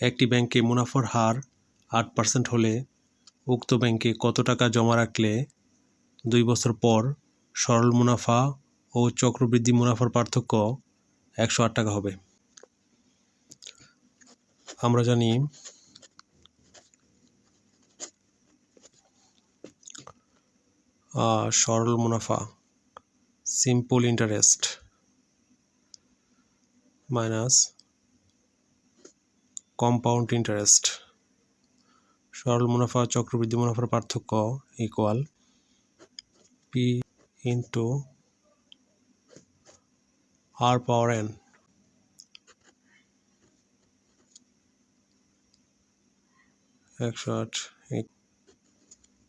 একটি ব্যাংকে মুনাফার হার 8% হলে উক্ত ব্যাংকে কত টাকা জমা রাখলে 2 বছর পর সরল মুনাফা ও চক্রবৃদ্ধি মুনাফার পার্থক্য 108 টাকা হবে? আমরা জানি সরল মুনাফা simple interest minus compound interest, সরল মুনাফা চক্রবৃদ্ধি মুনাফার পার্থক্য ইকুয়াল পি ইন্টু আর পাওয়ার এন।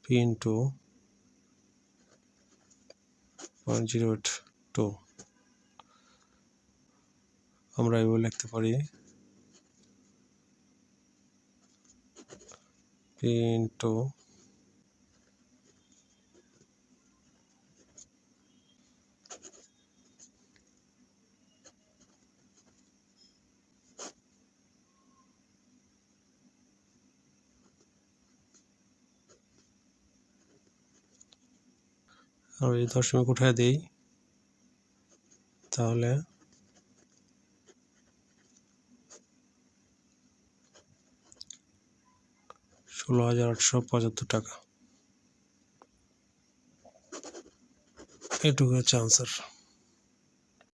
P into 0.02। আমরা এভাবে লিখতে পারি পি ইন্টু আর এই দশমিক উঠায় দিই তাহলে 16,875 টাকা। এটুকু হচ্ছে আনসার।